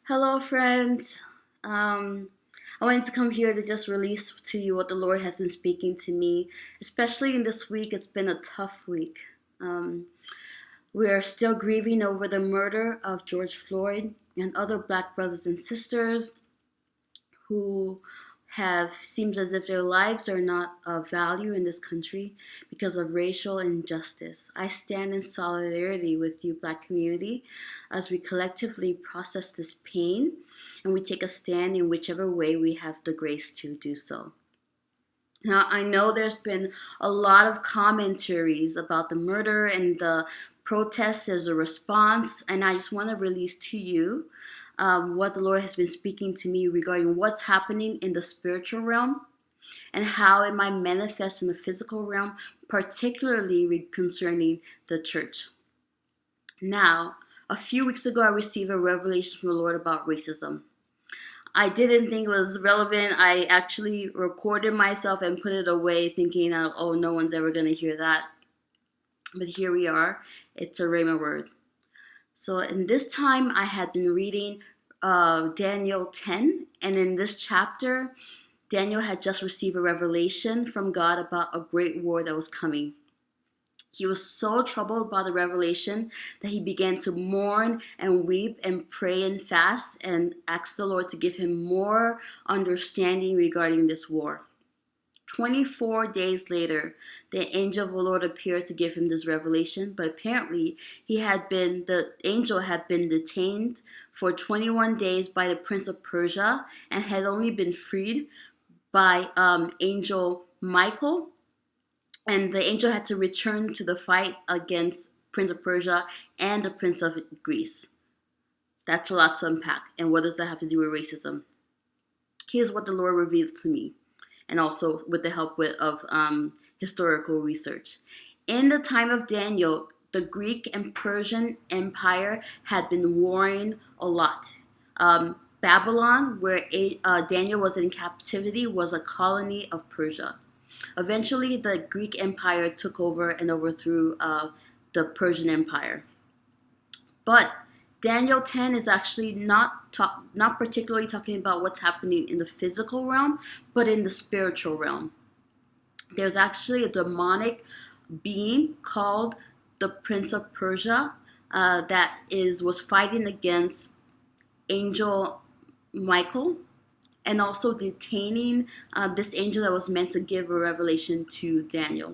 Hello, friends. I wanted to come here to just release to you what the Lord has been speaking to me, especially in this week. It's been a tough week. Um, we are still grieving over the murder of George Floyd and other black brothers and sisters who have seems as if their lives are not of value in this country because of racial injustice. I stand in solidarity with you, black community, as we collectively process this pain and we take a stand in whichever way we have the grace to do so. Now, I know there's been a lot of commentaries about the murder and the protests as a response, and I just want to release to you what the Lord has been speaking to me regarding what's happening in the spiritual realm and how it might manifest in the physical realm, particularly concerning the church. Now, a few weeks ago, I received a revelation from the Lord about racism. I didn't think it was relevant. I actually recorded myself and put it away thinking, oh, no one's ever going to hear that. But here we are. It's a Rhema word. So in this time, I had been reading Daniel 10. And in this chapter, Daniel had just received a revelation from God about a great war that was coming. He was so troubled by the revelation that he began to mourn and weep and pray and fast and ask the Lord to give him more understanding regarding this war. 24 days later, the angel of the Lord appeared to give him this revelation, but apparently the angel had been detained for 21 days by the Prince of Persia and had only been freed by Angel Michael. And the angel had to return to the fight against Prince of Persia and the Prince of Greece. That's a lot to unpack. And what does that have to do with racism? Here's what the Lord revealed to me, and also with the help of historical research. In the time of Daniel, the Greek and Persian Empire had been warring a lot. Babylon, where Daniel was in captivity, was a colony of Persia. Eventually, the Greek Empire took over and overthrew the Persian Empire. But Daniel 10 is actually not particularly talking about what's happening in the physical realm, but in the spiritual realm. There's actually a demonic being called the Prince of Persia that was fighting against Angel Michael, and also detaining this angel that was meant to give a revelation to Daniel.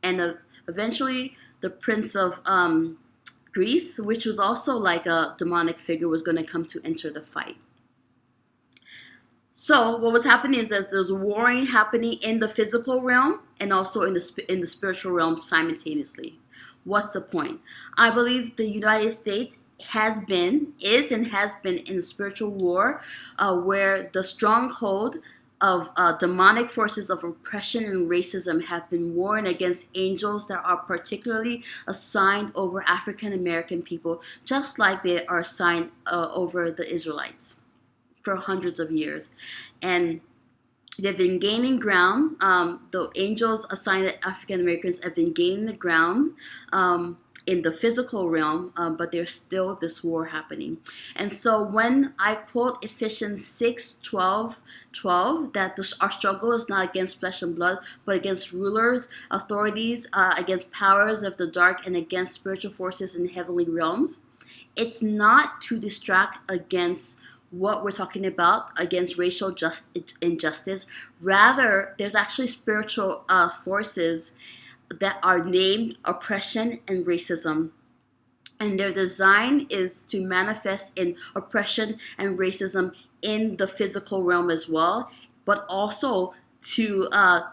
And eventually, the Prince of Greece, which was also like a demonic figure, was going to come to enter the fight. So what was happening is that there's warring happening in the physical realm and also in the spiritual realm simultaneously. What's the point? I believe the United States is and has been in a spiritual war where the stronghold of demonic forces of oppression and racism have been warring against angels that are particularly assigned over African American people, just like they are assigned over the Israelites for hundreds of years. And they've been gaining ground. The angels assigned to African Americans have been gaining the ground in the physical realm, but there's still this war happening. And so when I quote Ephesians 6:12, that our struggle is not against flesh and blood, but against rulers, authorities, against powers of the dark, and against spiritual forces in heavenly realms, it's not to distract against what we're talking about, against racial injustice. Rather, there's actually spiritual forces that are named oppression and racism. And their design is to manifest in oppression and racism in the physical realm as well, but also to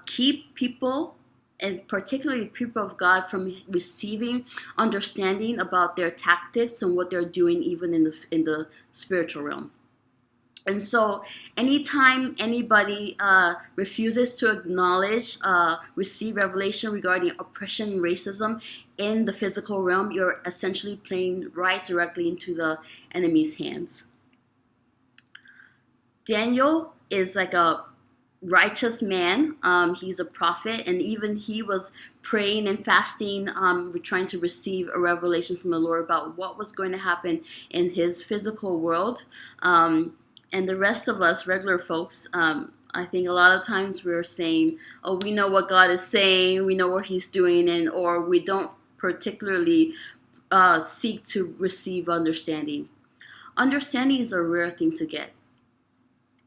keep people, and particularly people of God, from receiving understanding about their tactics and what they're doing even in the spiritual realm. And so anytime anybody refuses to acknowledge, receive revelation regarding oppression and racism in the physical realm, you're essentially playing right directly into the enemy's hands. Daniel is like a righteous man. He's a prophet, and even he was praying and fasting. We're trying to receive a revelation from the Lord about what was going to happen in His physical world. And the rest of us, regular folks, I think a lot of times we're saying, oh, we know what God is saying, we know what He's doing, or we don't particularly seek to receive understanding. Understanding is a rare thing to get.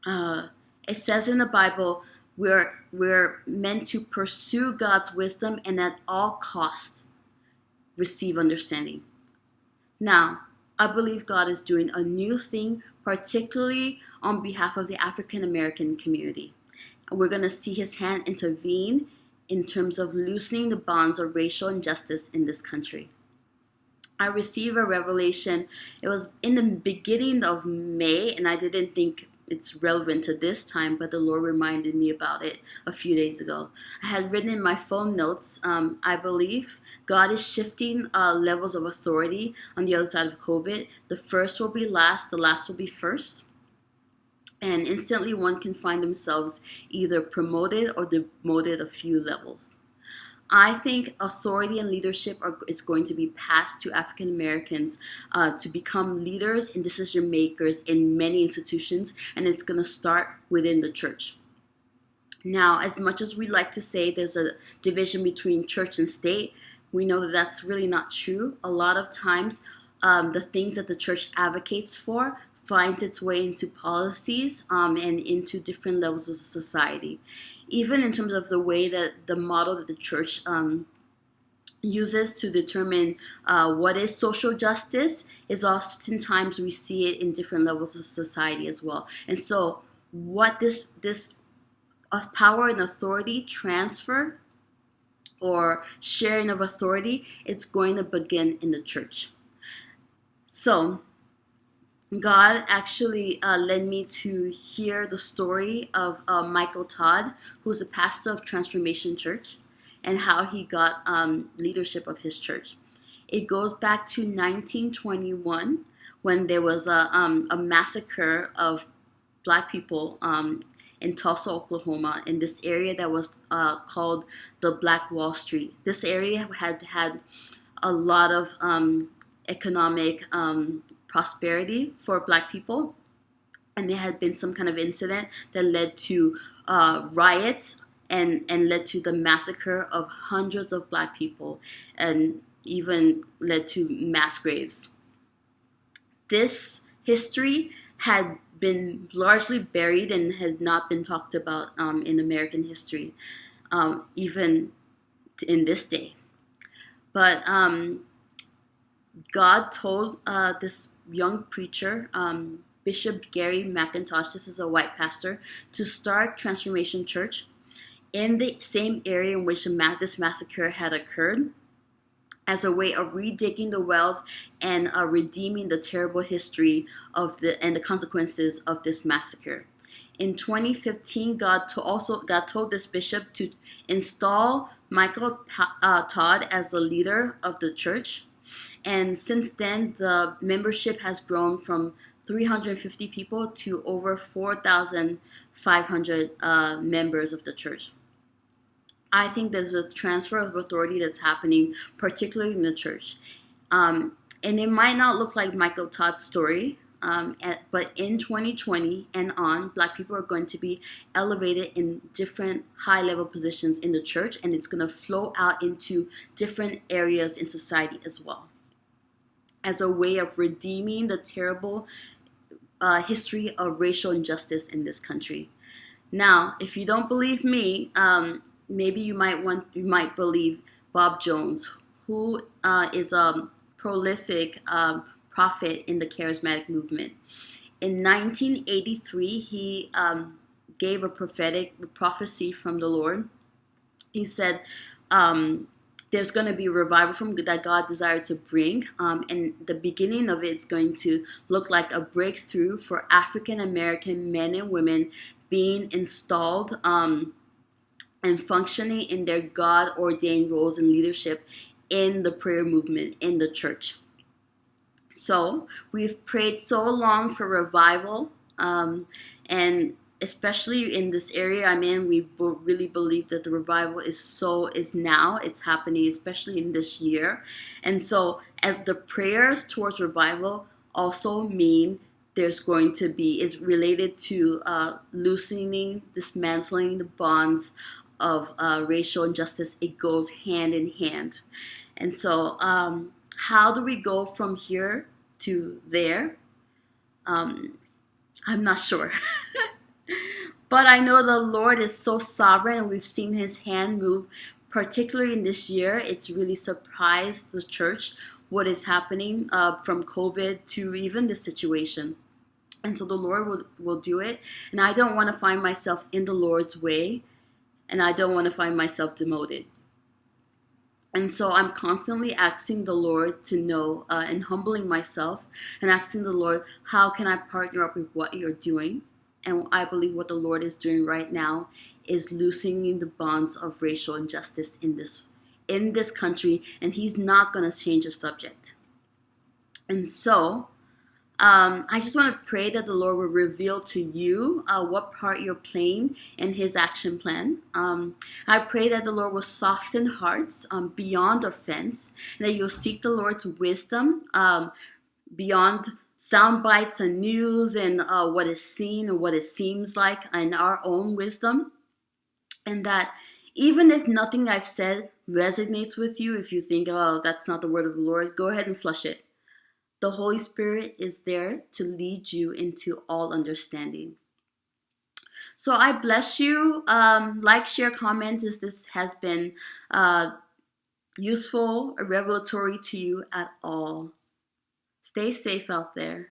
It says in the Bible, we're meant to pursue God's wisdom and at all costs receive understanding. Now, I believe God is doing a new thing, particularly on behalf of the African American community. We're going to see His hand intervene in terms of loosening the bonds of racial injustice in this country. I received a revelation. It was in the beginning of May, and I didn't think it's relevant to this time, but the Lord reminded me about it a few days ago. I had written in my phone notes, I believe God is shifting levels of authority on the other side of COVID. The first will be last, the last will be first. And instantly one can find themselves either promoted or demoted a few levels. I think authority and leadership is going to be passed to African Americans to become leaders and decision makers in many institutions, and it's going to start within the church. Now, as much as we like to say there's a division between church and state, we know that that's really not true. A lot of times, the things that the church advocates for finds its way into policies and into different levels of society. Even in terms of the way that the model that the church uses to determine what is social justice is oftentimes we see it in different levels of society as well. And so what this of power and authority transfer or sharing of authority, it's going to begin in the church. So God actually led me to hear the story of Michael Todd, who's a pastor of Transformation Church, and how he got leadership of his church. It goes back to 1921 when there was a massacre of Black people in Tulsa, Oklahoma, in this area that was called the Black Wall Street. This area had a lot of economic prosperity for Black people, and there had been some kind of incident that led to riots and led to the massacre of hundreds of Black people and even led to mass graves. This history had been largely buried and had not been talked about in American history, even in this day. But God told this young preacher, Bishop Gary McIntosh, this is a white pastor, to start Transformation Church in the same area in which this massacre had occurred, as a way of redigging the wells and redeeming the terrible history and the consequences of this massacre. In 2015, God told this bishop to install Michael Todd as the leader of the church. And since then, the membership has grown from 350 people to over 4,500 members of the church. I think there's a transfer of authority that's happening, particularly in the church. And it might not look like Michael Todd's story, but in 2020 and on, Black people are going to be elevated in different high-level positions in the church, and it's going to flow out into different areas in society as well, as a way of redeeming the terrible history of racial injustice in this country. Now, if you don't believe me, maybe you might believe Bob Jones, who is a prolific prophet in the charismatic movement. In 1983, he gave a prophetic prophecy from the Lord. He said, there's going to be a revival that God desired to bring, and the beginning of it is going to look like a breakthrough for African American men and women being installed and functioning in their God-ordained roles and leadership in the prayer movement in the church. So we've prayed so long for revival, and especially in this area I'm in, we really believe that the revival is now. It's happening, especially in this year. And so, as the prayers towards revival also mean there's going to be is related to loosening, dismantling the bonds of racial injustice. It goes hand in hand. And so, how do we go from here to there? I'm not sure. But I know the Lord is so sovereign, and we've seen his hand move, particularly in this year. It's really surprised the church what is happening from COVID to even this situation. And so the Lord will do it. And I don't want to find myself in the Lord's way, and I don't want to find myself demoted. And so I'm constantly asking the Lord to know and humbling myself and asking the Lord, how can I partner up with what you're doing? And I believe what the Lord is doing right now is loosening the bonds of racial injustice in this country, and he's not going to change the subject. And so I just want to pray that the Lord will reveal to you what part you're playing in his action plan. I pray that the Lord will soften hearts beyond offense, and that you'll seek the Lord's wisdom beyond sound bites and news and what is seen and what it seems like, and our own wisdom. And that even if nothing I've said resonates with you, if you think, oh, that's not the word of the Lord, go ahead and flush it. The Holy Spirit is there to lead you into all understanding. So I bless you. Like, share, comment if this has been useful or revelatory to you at all. Stay safe out there.